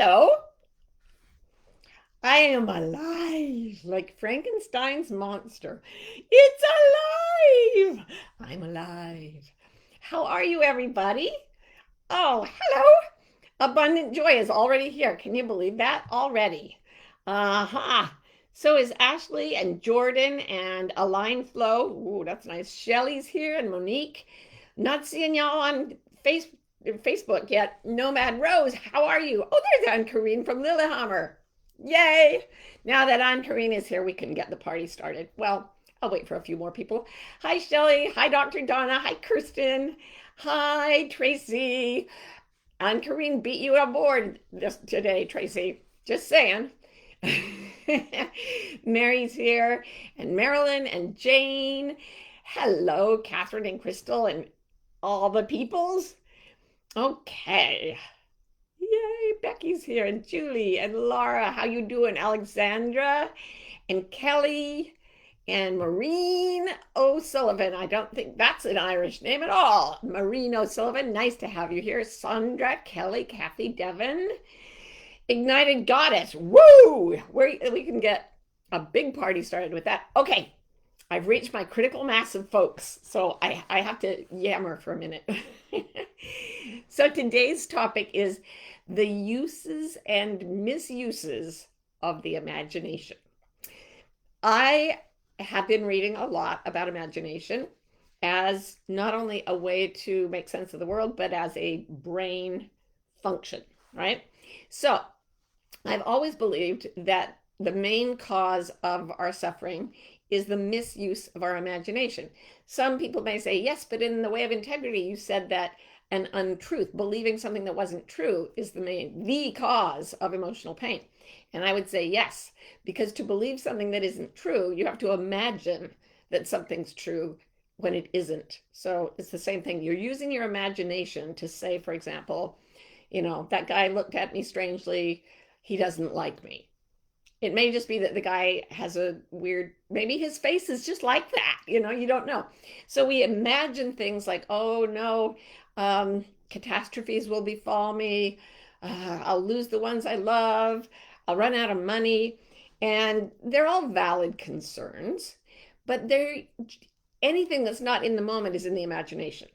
Hello, I am alive like Frankenstein's monster. It's alive. I'm alive. How are you, everybody? Oh, hello. Abundant joy is already here. Can you believe that already? Uh-huh. So is Ashley and Jordan and Align Flow. Ooh, that's nice. Shelly's here and Monique. Not seeing y'all on face, Facebook yet. Nomad Rose, how are you? Oh, there's Anne Karine from Lillehammer. Yay! Now that Anne Karine is here, we can get the party started. Well, I'll wait for a few more people. Hi, Shelly. Hi, Dr. Donna. Hi, Kirsten. Hi, Tracy. Anne Karine beat you aboard this today, Tracy. Just saying. Mary's here, and Marilyn and Jane. Hello, Catherine and Crystal and all the peoples. Okay. Yay, Becky's here, and Julie and Laura. How you doing? Alexandra and Kelly and Maureen O'Sullivan. I don't think that's an Irish name at all. Maureen O'Sullivan, nice to have you here. Sandra, Kelly, Kathy, Devon. Ignited Goddess. Woo! We can get a big party started with that. Okay, I've reached my critical mass of folks, so I have to yammer for a minute. So today's topic is the uses and misuses of the imagination. I have been reading a lot about imagination as not only a way to make sense of the world, but as a brain function, right? So I've always believed that the main cause of our suffering is the misuse of our imagination. Some people may say, yes, but in the way of integrity, you said that an untruth, believing something that wasn't true, is the cause of emotional pain. And I would say yes, because to believe something that isn't true, you have to imagine that something's true when it isn't. So it's the same thing. You're using your imagination to say, for example, that guy looked at me strangely. He doesn't like me. It may just be that the guy has a weird, maybe his face is just like that. You don't know. So we imagine things like, oh no, catastrophes will befall me. I'll lose the ones I love. I'll run out of money. And they're all valid concerns, but anything that's not in the moment is in the imagination.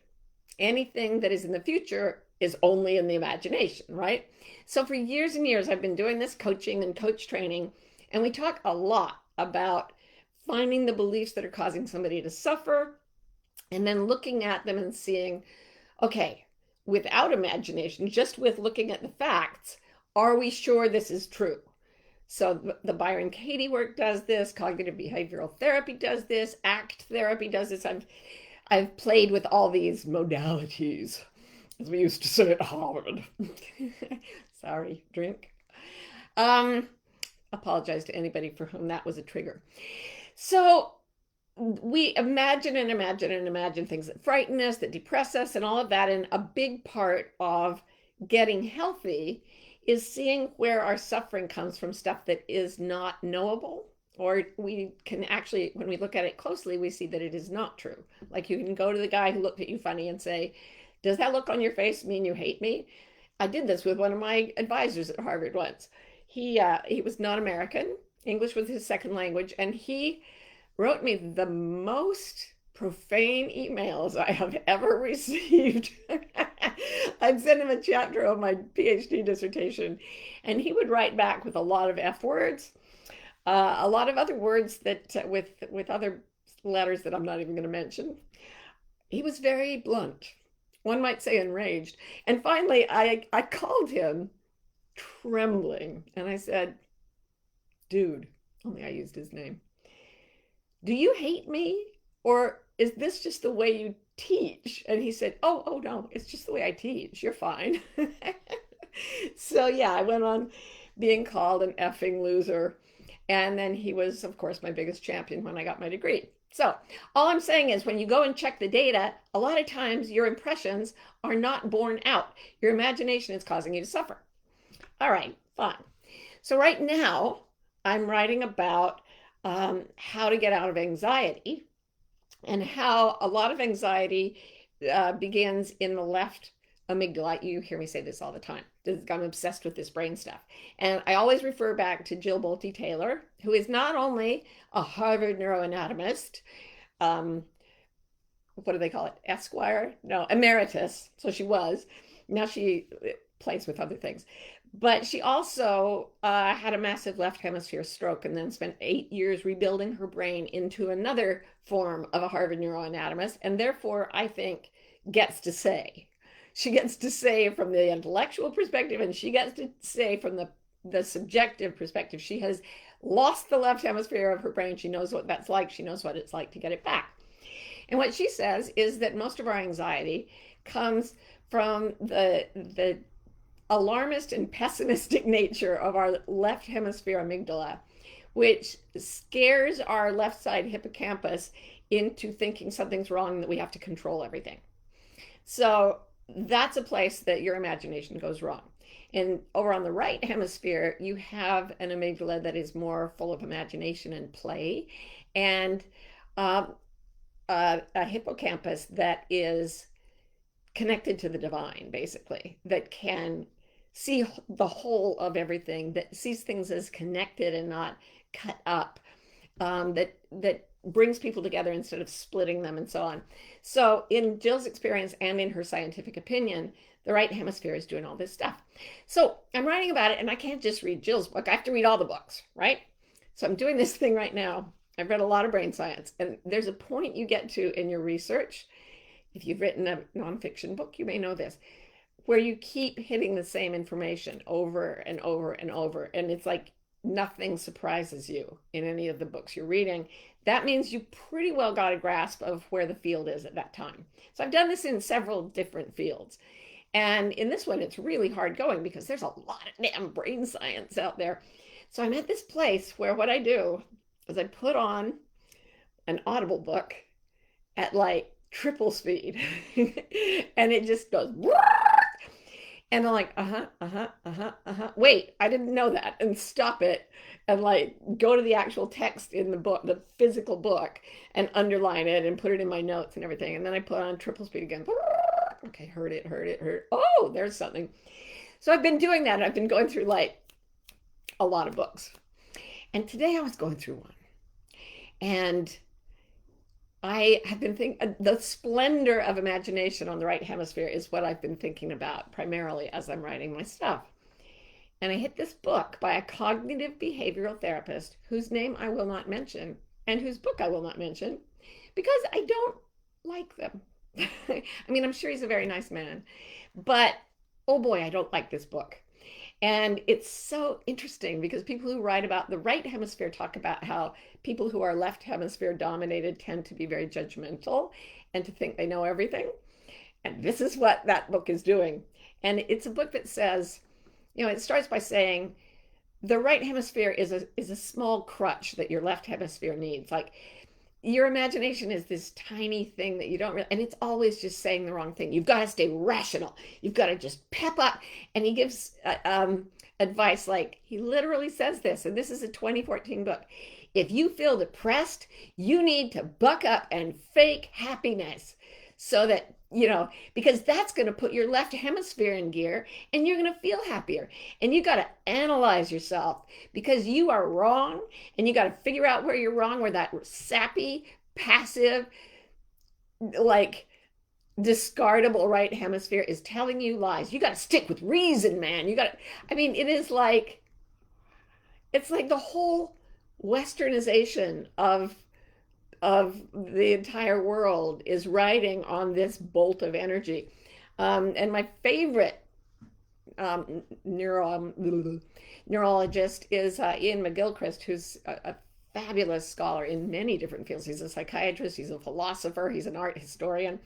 Anything that is in the future is only in the imagination, right? So for years and years, I've been doing this coaching and coach training, and we talk a lot about finding the beliefs that are causing somebody to suffer, and then looking at them and seeing, okay, without imagination, just with looking at the facts, are we sure this is true? So the Byron Katie work does this, cognitive behavioral therapy does this, ACT therapy does this. I've played with all these modalities, as we used to say at Harvard. Sorry, drink. Apologize to anybody for whom that was a trigger. So we imagine and imagine and imagine things that frighten us, that depress us, and all of that. And a big part of getting healthy is seeing where our suffering comes from, stuff that is not knowable. Or we can actually, when we look at it closely, we see that it is not true. Like you can go to the guy who looked at you funny and say, does that look on your face mean you hate me? I did this with one of my advisors at Harvard once. He was not American. English was his second language, and he wrote me the most profane emails I have ever received. I'd send him a chapter of my PhD dissertation, and he would write back with a lot of F words, a lot of other words that with other letters that I'm not even going to mention. He was very blunt. One might say enraged. And finally, I called him trembling, and I said, dude, only I used his name. Do you hate me? Or is this just the way you teach? And he said, oh no, it's just the way I teach. You're fine. So yeah, I went on being called an effing loser. And then he was, of course, my biggest champion when I got my degree. So all I'm saying is when you go and check the data, a lot of times your impressions are not borne out. Your imagination is causing you to suffer. All right, fine. So right now, I'm writing about how to get out of anxiety and how a lot of anxiety begins in the left amygdala. You hear me say this all the time. I'm obsessed with this brain stuff. And I always refer back to Jill Bolte Taylor, who is not only a Harvard neuroanatomist, um, what do they call it? Esquire? No, emeritus. So she was. Now she plays with other things. But she also had a massive left hemisphere stroke and then spent 8 years rebuilding her brain into another form of a Harvard neuroanatomist. And therefore, I think, gets to say. She gets to say from the intellectual perspective, and she gets to say from the subjective perspective. She has lost the left hemisphere of her brain. She knows what that's like. She knows what it's like to get it back. And what she says is that most of our anxiety comes from the alarmist and pessimistic nature of our left hemisphere amygdala, which scares our left side hippocampus into thinking something's wrong, that we have to control everything. So that's a place that your imagination goes wrong. And over on the right hemisphere, you have an amygdala that is more full of imagination and play, and a hippocampus that is connected to the divine, basically, that can see the whole of everything, that sees things as connected and not cut up, that brings people together instead of splitting them, and so on. So in Jill's experience and in her scientific opinion, the right hemisphere is doing all this stuff. So I'm writing about it, and I can't just read Jill's book. I have to read all the books, right? So I'm doing this thing right now. I've read a lot of brain science, and there's a point you get to in your research. If you've written a nonfiction book, you may know this, where you keep hitting the same information over and over and over. And it's like nothing surprises you in any of the books you're reading. That means you pretty well got a grasp of where the field is at that time. So I've done this in several different fields. And in this one, it's really hard going because there's a lot of damn brain science out there. So I'm at this place where what I do is I put on an Audible book at like triple speed and it just goes and I'm like, wait, I didn't know that, and stop it and like go to the actual text in the book, the physical book, and underline it and put it in my notes and everything. And then I put on triple speed again. Okay, heard it. Oh, there's something. So I've been doing that. I've been going through like a lot of books. And today I was going through one. And I have been thinking the splendor of imagination on the right hemisphere is what I've been thinking about primarily as I'm writing my stuff. And I hit this book by a cognitive behavioral therapist whose name I will not mention and whose book I will not mention because I don't like them. I mean, I'm sure he's a very nice man, but oh boy, I don't like this book. And it's so interesting because people who write about the right hemisphere talk about how people who are left hemisphere dominated tend to be very judgmental and to think they know everything. And this is what that book is doing. And it's a book that says, it starts by saying the right hemisphere is a small crutch that your left hemisphere needs. Like your imagination is this tiny thing that you don't really, and it's always just saying the wrong thing. You've got to stay rational. You've got to just pep up. And he gives advice, like he literally says this, and this is a 2014 book. If you feel depressed, you need to buck up and fake happiness so that, because that's going to put your left hemisphere in gear and you're going to feel happier. And you got to analyze yourself because you are wrong, and you got to figure out where you're wrong, where that sappy, passive, like discardable right hemisphere is telling you lies. You got to stick with reason, man. It's like the whole westernization of the entire world is riding on this bolt of energy. And my favorite neurologist is Ian McGilchrist, who's a fabulous scholar in many different fields. He's a psychiatrist, he's a philosopher, he's an art historian.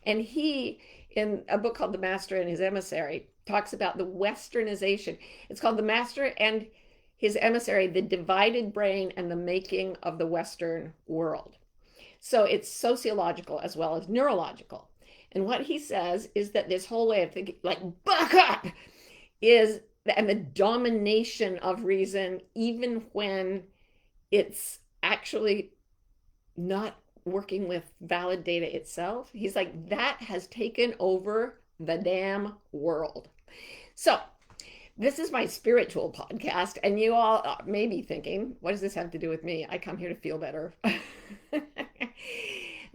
And he, in a book called The Master and His Emissary, talks about the westernization. It's called The Master and His Emissary, the Divided Brain and the Making of the Western World. So it's sociological as well as neurological. And what he says is that this whole way of thinking, like, buck up, and the domination of reason, even when it's actually not working with valid data itself. He's like, that has taken over the damn world. So, this is my spiritual podcast, and you all may be thinking, what does this have to do with me? I come here to feel better.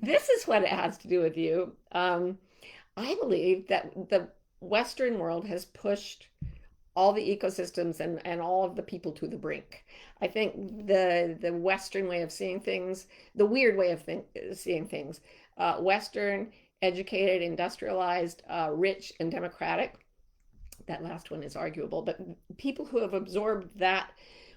This is what it has to do with you. I believe that the Western world has pushed all the ecosystems and all of the people to the brink. I think the Western way of seeing things, the weird way of seeing things, Western, educated, industrialized, rich, and democratic. That last one is arguable, but people who have absorbed that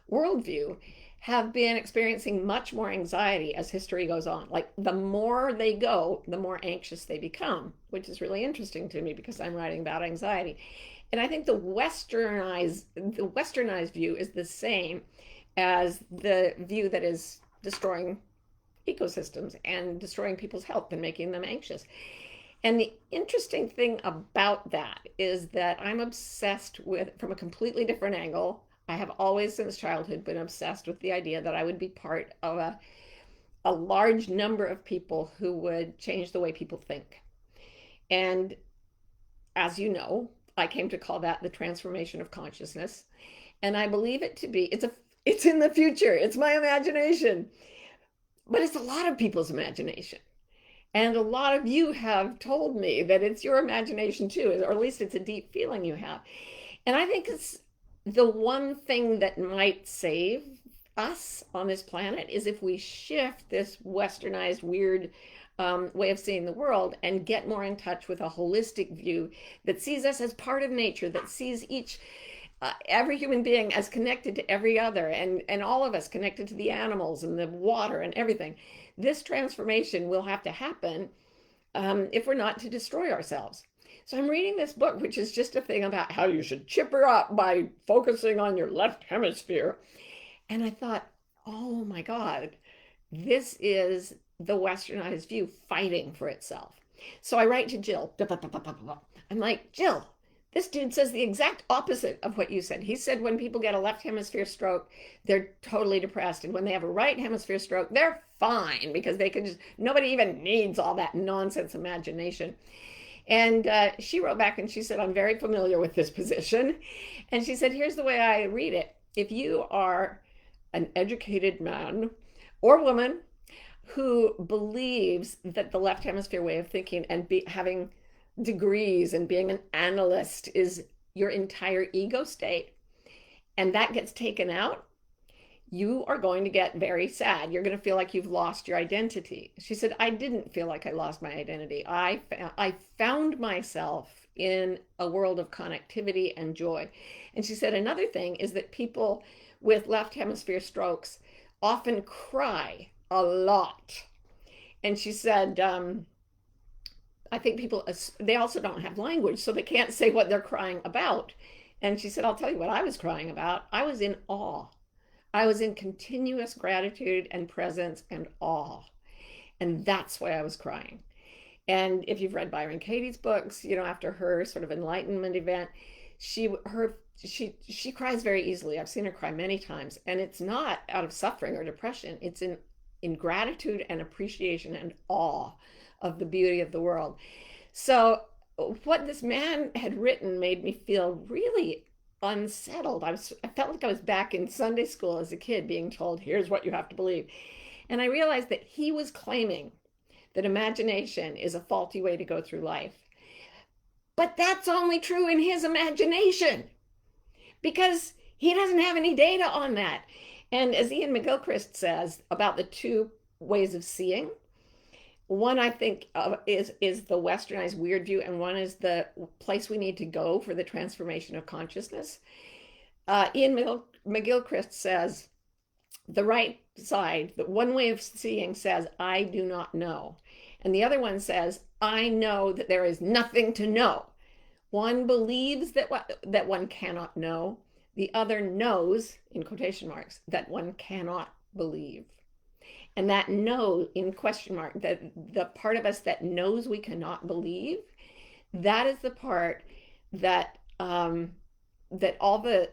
worldview have been experiencing much more anxiety as history goes on. Like the more they go, the more anxious they become, which is really interesting to me because I'm writing about anxiety. And I think the westernized view is the same as the view that is destroying ecosystems and destroying people's health and making them anxious. And the interesting thing about that is that I'm obsessed with, from a completely different angle, I have always since childhood been obsessed with the idea that I would be part of a large number of people who would change the way people think. And as you know, I came to call that the transformation of consciousness. And I believe it to be, it's in the future. It's my imagination. But it's a lot of people's imagination. And a lot of you have told me that it's your imagination too, or at least it's a deep feeling you have. And I think it's the one thing that might save us on this planet is if we shift this westernized, weird way of seeing the world and get more in touch with a holistic view that sees us as part of nature, that sees every human being as connected to every other, and all of us connected to the animals and the water and everything. This transformation will have to happen if we're not to destroy ourselves. So I'm reading this book, which is just a thing about how you should chipper up by focusing on your left hemisphere. And I thought, oh my God, this is the westernized view fighting for itself. So I write to Jill. I'm like, Jill, this dude says the exact opposite of what you said. He said when people get a left hemisphere stroke, they're totally depressed. And when they have a right hemisphere stroke, they're fine because they can just, nobody even needs all that nonsense imagination. And she wrote back and she said, I'm very familiar with this position. And she said, here's the way I read it. If you are an educated man or woman who believes that the left hemisphere way of thinking and having degrees and being an analyst is your entire ego state, and that gets taken out, you are going to get very sad. You're going to feel like you've lost your identity. She said, I didn't feel like I lost my identity. I found myself in a world of connectivity and joy. And she said, another thing is that people with left hemisphere strokes often cry a lot. And she said, I think people, they also don't have language, so they can't say what they're crying about. And she said, I'll tell you what I was crying about. I was in awe. I was in continuous gratitude and presence and awe. And that's why I was crying. And if you've read Byron Katie's books, you know, after her sort of enlightenment event, she cries very easily. I've seen her cry many times. And it's not out of suffering or depression. It's in gratitude and appreciation and awe of the beauty of the world. So what this man had written made me feel really unsettled. I felt like I was back in Sunday school as a kid being told, here's what you have to believe. And I realized that he was claiming that imagination is a faulty way to go through life. But that's only true in his imagination because he doesn't have any data on that. And as Iain McGilchrist says about the two ways of seeing, one I think is the westernized weird view, and one is the place we need to go for the transformation of consciousness. Iain McGilchrist says the right side, the one way of seeing says, I do not know. And the other one says, I know that there is nothing to know. One believes that one cannot know. The other knows, in quotation marks, that one cannot believe. And that know, in question mark, that the part of us that knows we cannot believe, that is the part that that all the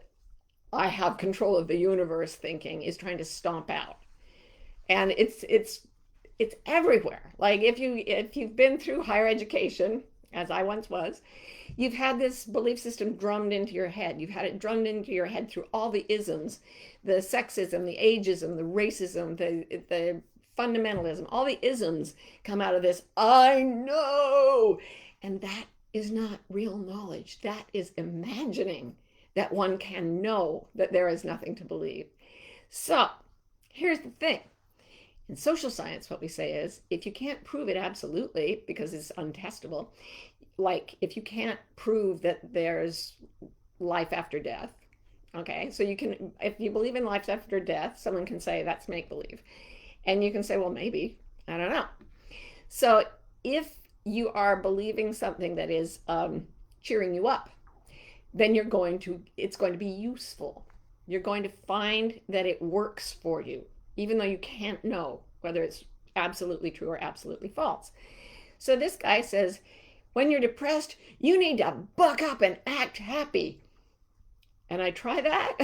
I have control of the universe thinking is trying to stomp out. And it's everywhere. Like if you've been through higher education, as I once was, you've had this belief system drummed into your head. You've had it drummed into your head through all the isms, the sexism, the ageism, the racism, the fundamentalism. All the isms come out of this. I know. And that is not real knowledge. That is imagining that one can know that there is nothing to believe. So here's the thing. In social science, what we say is if you can't prove it absolutely because it's untestable, like if you can't prove that there's life after death, okay, so you can, if you believe in life after death, someone can say that's make believe. And you can say, well, maybe, I don't know. So if you are believing something that is cheering you up, then it's going to be useful. You're going to find that it works for you, even though you can't know whether it's absolutely true or absolutely false. So this guy says, when you're depressed, you need to buck up and act happy. And I try that.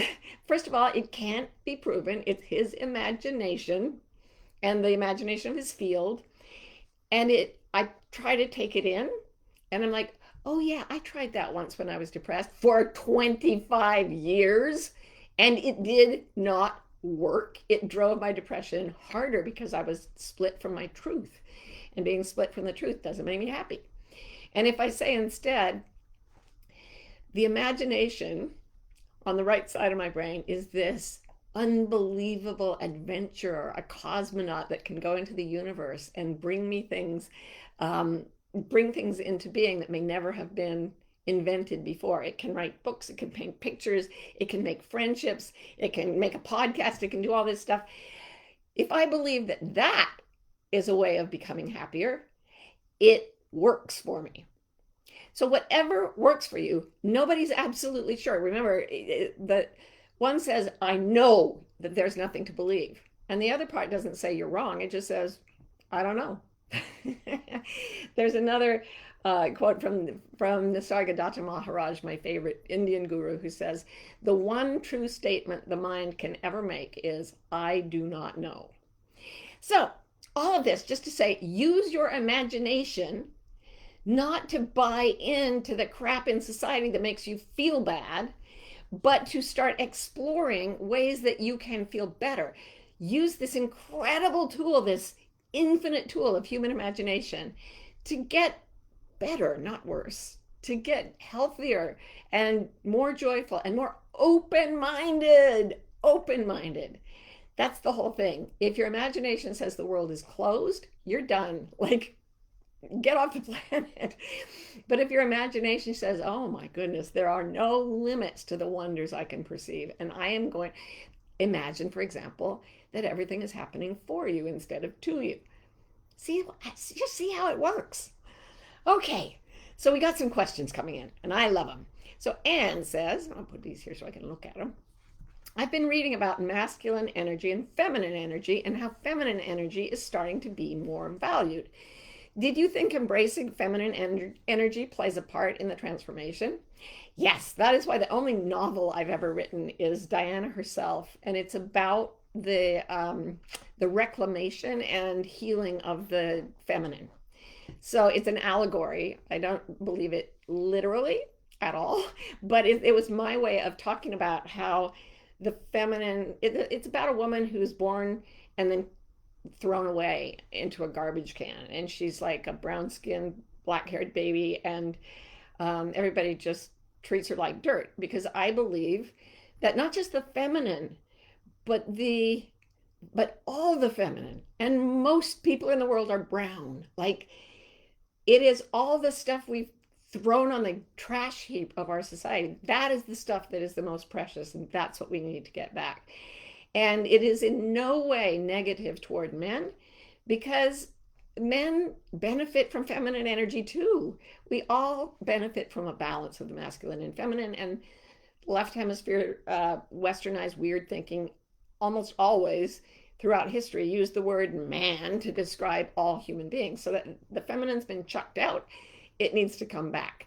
First of all, it can't be proven. It's his imagination and the imagination of his field. And I try to take it in, and I'm like, oh yeah, I tried that once when I was depressed for 25 years, and it did not work. It drove my depression harder because I was split from my truth. And being split from the truth doesn't make me happy. And if I say instead, the imagination on the right side of my brain is this unbelievable adventurer, a cosmonaut that can go into the universe and bring things into being that may never have been invented before. It can write books, it can paint pictures, it can make friendships, it can make a podcast, it can do all this stuff. If I believe that that is a way of becoming happier, it works for me. So whatever works for you, nobody's absolutely sure. Remember, that one says, I know that there's nothing to believe. And the other part doesn't say you're wrong. It just says, I don't know. There's another quote from Nisargadatta Maharaj, my favorite Indian guru, who says, the one true statement the mind can ever make is, I do not know. So all of this just to say, use your imagination not to buy into the crap in society that makes you feel bad, but to start exploring ways that you can feel better. Use this incredible tool, this infinite tool of human imagination to get better, not worse, to get healthier and more joyful and more open-minded. That's the whole thing. If your imagination says the world is closed, you're done. Like, get off the planet. But if your imagination says, oh my goodness, there are no limits to the wonders I can perceive, and I am going, imagine, for example, that everything is happening for you instead of to you. Just see how it works. Okay, so we got some questions coming in, and I love them. So Anne says, I'll put these here so I can look at them. I've been reading about masculine energy and feminine energy and how feminine energy is starting to be more valued. Did you think embracing feminine energy plays a part in the transformation? Yes, that is why the only novel I've ever written is Diana herself, and it's about the reclamation and healing of the feminine. So it's an allegory. I don't believe it literally at all, but it was my way of talking about how the feminine, it's about a woman who's born and then thrown away into a garbage can, and she's like a brown-skinned, black-haired baby, and everybody just treats her like dirt, because I believe that not just the feminine, but all the feminine, and most people in the world are brown. Like, it is all the stuff we've thrown on the trash heap of our society. That is the stuff that is the most precious, and that's what we need to get back. And it is in no way negative toward men, because men benefit from feminine energy too. We all benefit from a balance of the masculine and feminine, and left hemisphere westernized weird thinking almost always throughout history used the word man to describe all human beings, so that the feminine's been chucked out. It needs to come back.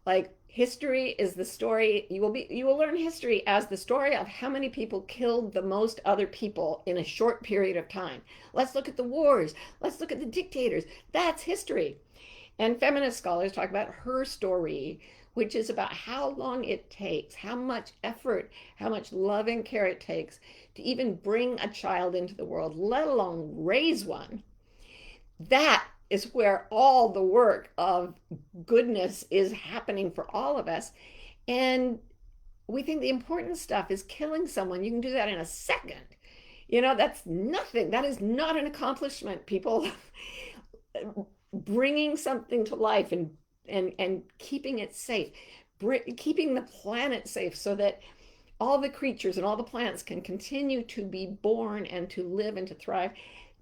Like, history is the story. You will learn history as the story of how many people killed the most other people in a short period of time. Let's look at the wars. Let's look at the dictators. That's history. And feminist scholars talk about her story, which is about how long it takes, how much effort, how much love and care it takes to even bring a child into the world, let alone raise one. That is where all the work of goodness is happening for all of us. And we think the important stuff is killing someone. You can do that in a second. That's nothing. That is not an accomplishment, people. Bringing something to life and keeping it safe, keeping the planet safe so that all the creatures and all the plants can continue to be born and to live and to thrive.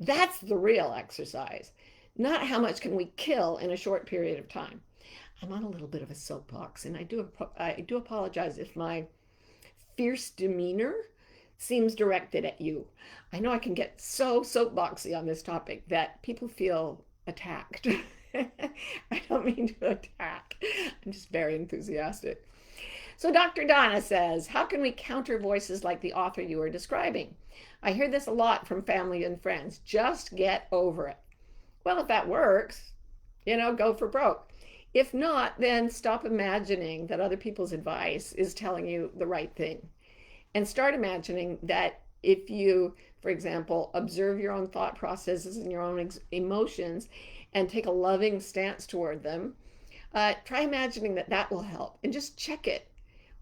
That's the real exercise, not how much can we kill in a short period of time. I'm on a little bit of a soapbox, and I do apologize if my fierce demeanor seems directed at you. I know I can get so soapboxy on this topic that people feel attacked. I don't mean to attack. I'm just very enthusiastic. So Dr. Donna says, how can we counter voices like the author you are describing? I hear this a lot from family and friends. Just get over it. Well, if that works, go for broke. If not, then stop imagining that other people's advice is telling you the right thing. And start imagining that if you, for example, observe your own thought processes and your own emotions and take a loving stance toward them, try imagining that will help, and just check it.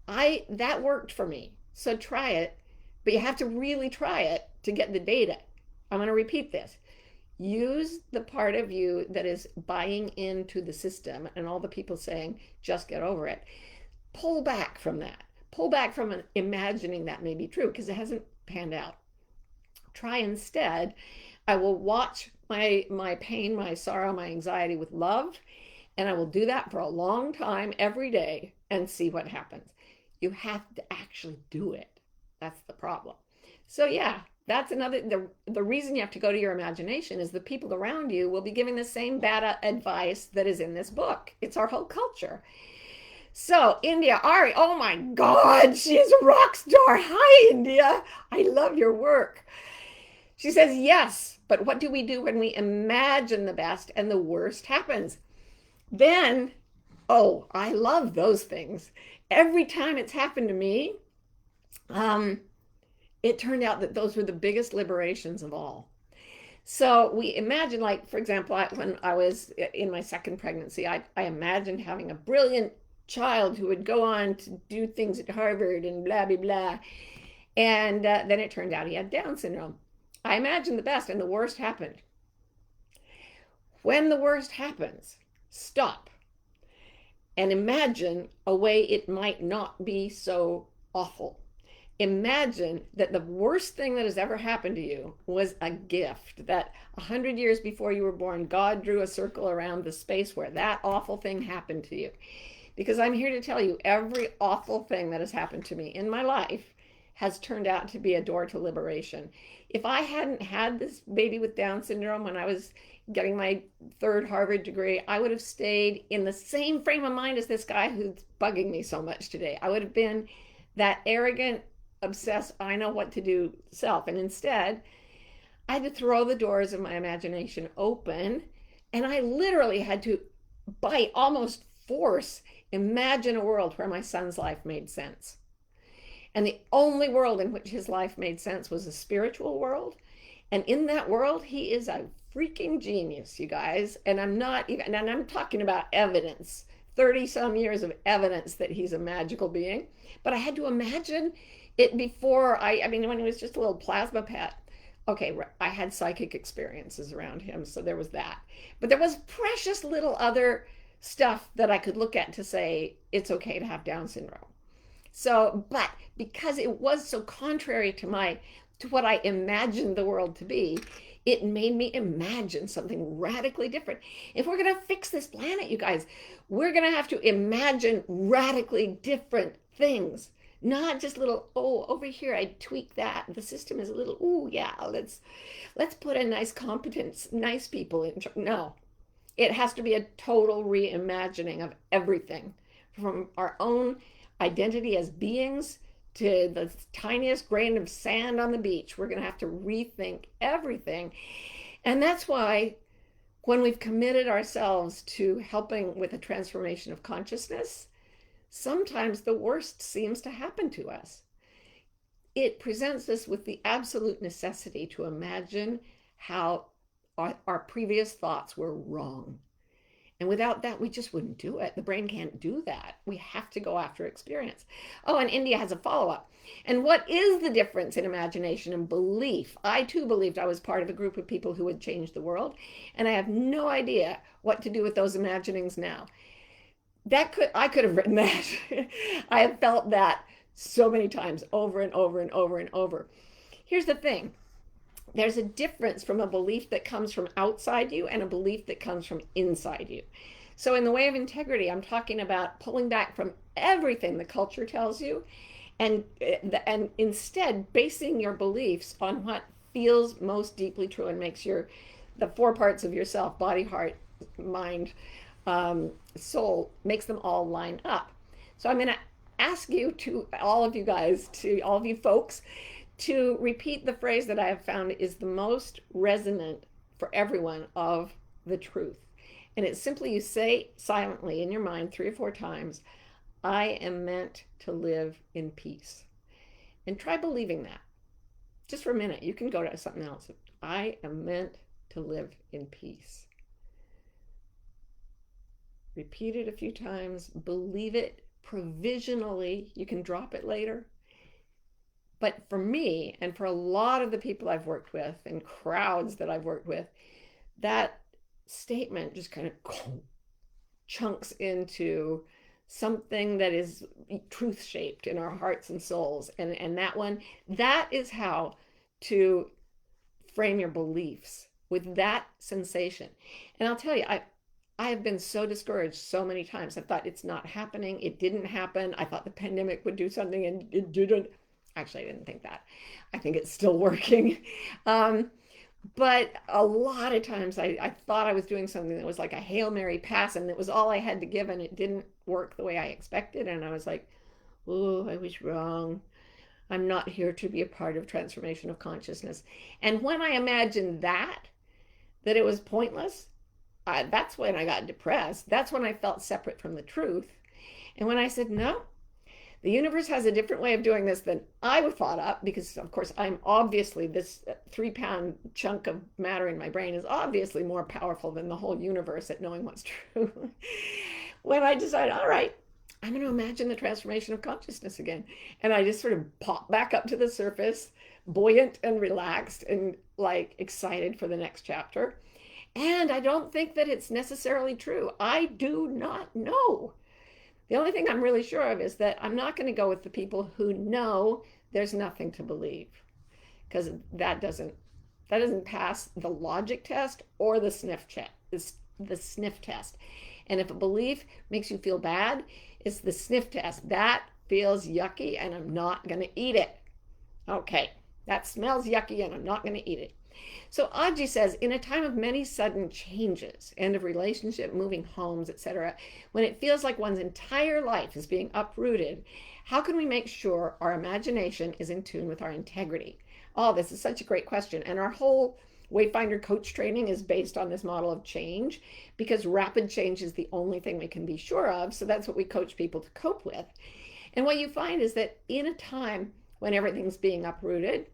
That worked for me, so try it, but you have to really try it to get the data. I'm going to repeat this. Use the part of you that is buying into the system and all the people saying, just get over it. Pull back from that. Pull back from imagining that may be true because it hasn't panned out. Try instead, I will watch my pain, my sorrow, my anxiety with love, and I will do that for a long time every day and see what happens. You have to actually do it. That's the problem. So yeah, that's the reason you have to go to your imagination is the people around you will be giving the same bad advice that is in this book. It's our whole culture. So India Ari, oh my God, she's a rock star. Hi, India. I love your work. She says, yes, but what do we do when we imagine the best and the worst happens? Then, oh, I love those things. Every time it's happened to me, it turned out that those were the biggest liberations of all. So we imagine, like, for example, when I was in my second pregnancy, I imagined having a brilliant child who would go on to do things at Harvard and blah, blah, blah. And then it turned out he had Down syndrome. I imagined the best and the worst happened. When the worst happens, stop and imagine a way it might not be so awful. Imagine that the worst thing that has ever happened to you was a gift, that 100 years before you were born, God drew a circle around the space where that awful thing happened to you. Because I'm here to tell you, every awful thing that has happened to me in my life has turned out to be a door to liberation. If I hadn't had this baby with Down syndrome when I was getting my third Harvard degree, I would have stayed in the same frame of mind as this guy who's bugging me so much today. I would have been that arrogant, obsessed, I know what to do self. And instead, I had to throw the doors of my imagination open, and I literally had to, by almost force, imagine a world where my son's life made sense. And the only world in which his life made sense was a spiritual world. And in that world, he is a freaking genius, you guys. And I'm talking about evidence, 30 some years of evidence that he's a magical being. But I had to imagine it before when he was just a little plasma pet. Okay, I had psychic experiences around him, so there was that. But there was precious little other stuff that I could look at to say it's okay to have Down syndrome. So, but because it was so contrary to what I imagined the world to be, it made me imagine something radically different. If we're going to fix this planet, you guys, we're going to have to imagine radically different things. Not just little, oh, over here, I tweak that. The system is a little, oh, yeah, let's put in nice, competent, nice people in. No, it has to be a total reimagining of everything, from our own identity as beings to the tiniest grain of sand on the beach. We're going to have to rethink everything. And that's why when we've committed ourselves to helping with a transformation of consciousness, sometimes the worst seems to happen to us. It presents us with the absolute necessity to imagine how our previous thoughts were wrong. And without that, we just wouldn't do it. The brain can't do that. We have to go after experience. Oh, and India has a follow-up. And what is the difference in imagination and belief? I too believed I was part of a group of people who would change the world, and I have no idea what to do with those imaginings now. I could have written that. I have felt that so many times over and over and over and over. Here's the thing. There's a difference from a belief that comes from outside you and a belief that comes from inside you. So in the way of integrity, I'm talking about pulling back from everything the culture tells you and instead basing your beliefs on what feels most deeply true and makes the four parts of yourself, body, heart, mind, soul, makes them all line up. So I'm going to ask you all of you folks, to repeat the phrase that I have found is the most resonant for everyone of the truth. And it's simply you say silently in your mind 3 or 4 times, I am meant to live in peace. And try believing that. Just for a minute, you can go to something else. I am meant to live in peace. Repeat it a few times, believe it provisionally. You can drop it later. But for me, and for a lot of the people I've worked with and crowds that I've worked with, that statement just kind of chunks into something that is truth shaped in our hearts and souls. And that is how to frame your beliefs, with that sensation. And I'll tell you, I have been so discouraged so many times. I thought it's not happening. It didn't happen. I thought the pandemic would do something and it didn't. Actually, I didn't think that. I think it's still working. But a lot of times I thought I was doing something that was like a Hail Mary pass, and it was all I had to give, and it didn't work the way I expected. And I was like, oh, I was wrong. I'm not here to be a part of transformation of consciousness. And when I imagined that it was pointless, that's when I got depressed. That's when I felt separate from the truth. And when I said, no, the universe has a different way of doing this than I would thought up, because of course I'm obviously, this 3-pound chunk of matter in my brain is obviously more powerful than the whole universe at knowing what's true. When I decided, all right, I'm going to imagine the transformation of consciousness again. And I just sort of popped back up to the surface, buoyant and relaxed and like excited for the next chapter. And I don't think that it's necessarily true. I do not know. The only thing I'm really sure of is that I'm not going to go with the people who know there's nothing to believe, because that doesn't pass the logic test or the sniff test. And if a belief makes you feel bad, it's the sniff test. That feels yucky and I'm not going to eat it. Okay, that smells yucky and I'm not going to eat it. So Aji says, in a time of many sudden changes, end of relationship, moving homes, etc., when it feels like one's entire life is being uprooted, how can we make sure our imagination is in tune with our integrity? Oh, this is such a great question. And our whole Wayfinder coach training is based on this model of change, because rapid change is the only thing we can be sure of. So that's what we coach people to cope with. And what you find is that in a time when everything's being uprooted,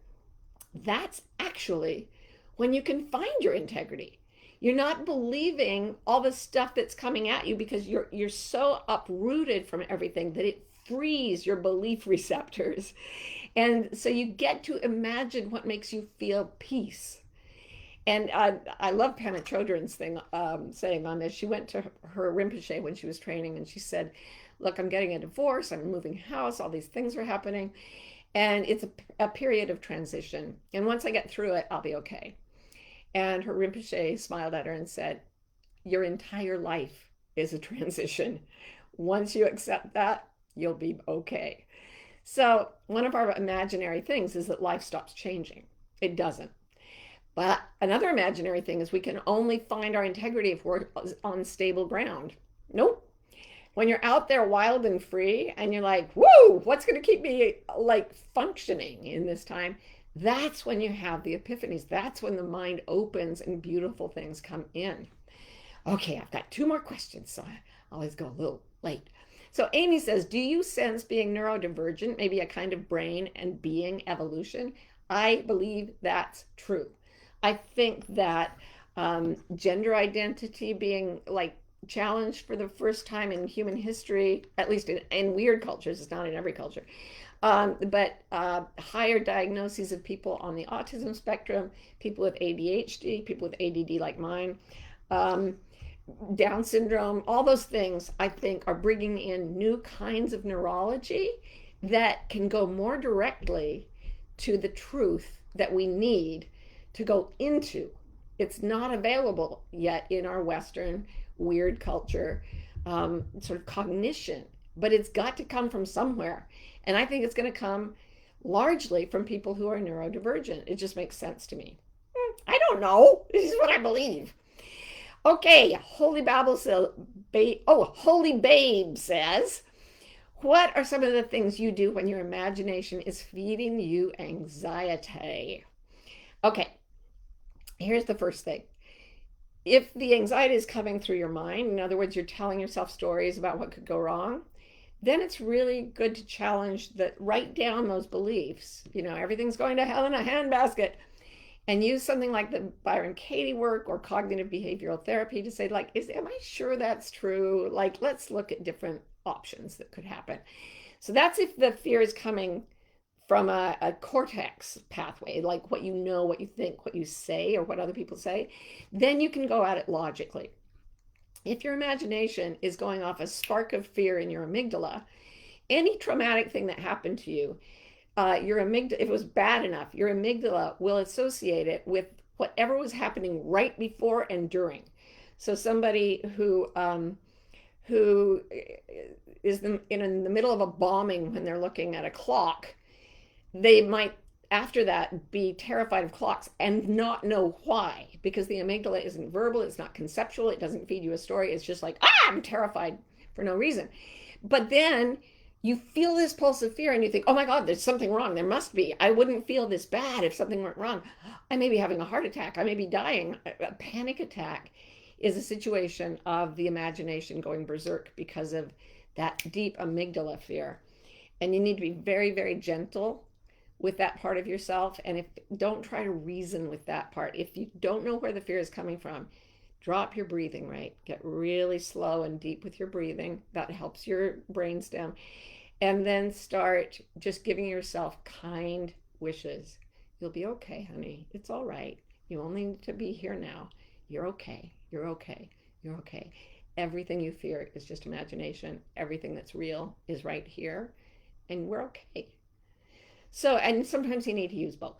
that's actually when you can find your integrity. You're not believing all the stuff that's coming at you because you're so uprooted from everything that it frees your belief receptors. And so you get to imagine what makes you feel peace. And I love Pema Chodron's saying on this. She went to her Rinpoche when she was training, and she said, look, I'm getting a divorce, I'm moving house, all these things are happening. And it's a period of transition. And once I get through it, I'll be okay. And her Rinpoche smiled at her and said, your entire life is a transition. Once you accept that, you'll be okay. So one of our imaginary things is that life stops changing. It doesn't. But another imaginary thing is we can only find our integrity if we're on stable ground. Nope. When you're out there wild and free and you're like, whoa, what's going to keep me like functioning in this time? That's when you have the epiphanies. That's when the mind opens and beautiful things come in. Okay, I've got two more questions, so I always go a little late. So Amy says, do you sense being neurodivergent, maybe a kind of brain and being evolution? I believe that's true. I think that gender identity being like challenged for the first time in human history, at least in weird cultures, it's not in every culture, but higher diagnoses of people on the autism spectrum, people with ADHD, people with ADD like mine, um, Down syndrome, all those things, I think, are bringing in new kinds of neurology that can go more directly to the truth that we need to go into. It's not available yet in our Western weird culture, sort of cognition, but it's got to come from somewhere. And I think it's going to come largely from people who are neurodivergent. It just makes sense to me. I don't know. This is what I believe. Okay, Holy Babel says, Holy Babe says, what are some of the things you do when your imagination is feeding you anxiety? Okay, here's the first thing. If the anxiety is coming through your mind, in other words, you're telling yourself stories about what could go wrong, then it's really good to challenge that, write down those beliefs. Everything's going to hell in a handbasket, and use something like the Byron Katie work or cognitive behavioral therapy to say, like, am I sure that's true? Like, let's look at different options that could happen. So that's if the fear is coming from a cortex pathway, like what you know, what you think, what you say, or what other people say. Then you can go at it logically. If your imagination is going off a spark of fear in your amygdala, any traumatic thing that happened to you, your amygdala, if it was bad enough, your amygdala will associate it with whatever was happening right before and during. So somebody who is in the middle of a bombing when they're looking at a clock, they might after that be terrified of clocks and not know why, because the amygdala isn't verbal, it's not conceptual, it doesn't feed you a story. It's just like, I'm terrified for no reason. But then you feel this pulse of fear and you think, oh my God, there's something wrong. There must be. I wouldn't feel this bad if something went wrong. I may be having a heart attack. I may be dying. A panic attack is a situation of the imagination going berserk because of that deep amygdala fear. And you need to be very, very gentle with that part of yourself. And don't try to reason with that part. If you don't know where the fear is coming from, drop your breathing, right? Get really slow and deep with your breathing. That helps your brain stem. And then start just giving yourself kind wishes. You'll be okay, honey. It's all right. You only need to be here now. You're okay. You're okay. You're okay. Everything you fear is just imagination. Everything that's real is right here. And we're okay. So, and sometimes you need to use both.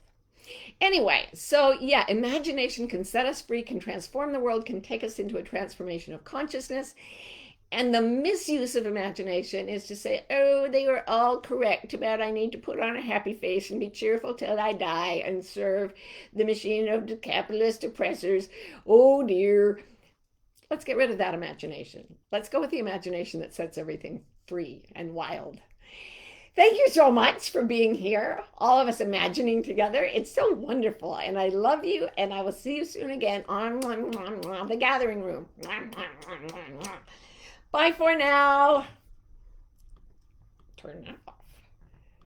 Anyway, so yeah, imagination can set us free, can transform the world, can take us into a transformation of consciousness. And the misuse of imagination is to say, oh, they were all correct about I need to put on a happy face and be cheerful till I die and serve the machine of the capitalist oppressors. Oh dear. Let's get rid of that imagination. Let's go with the imagination that sets everything free and wild. Thank you so much for being here, all of us imagining together. It's so wonderful, and I love you, and I will see you soon again on the gathering room. Bye for now. Turn that off.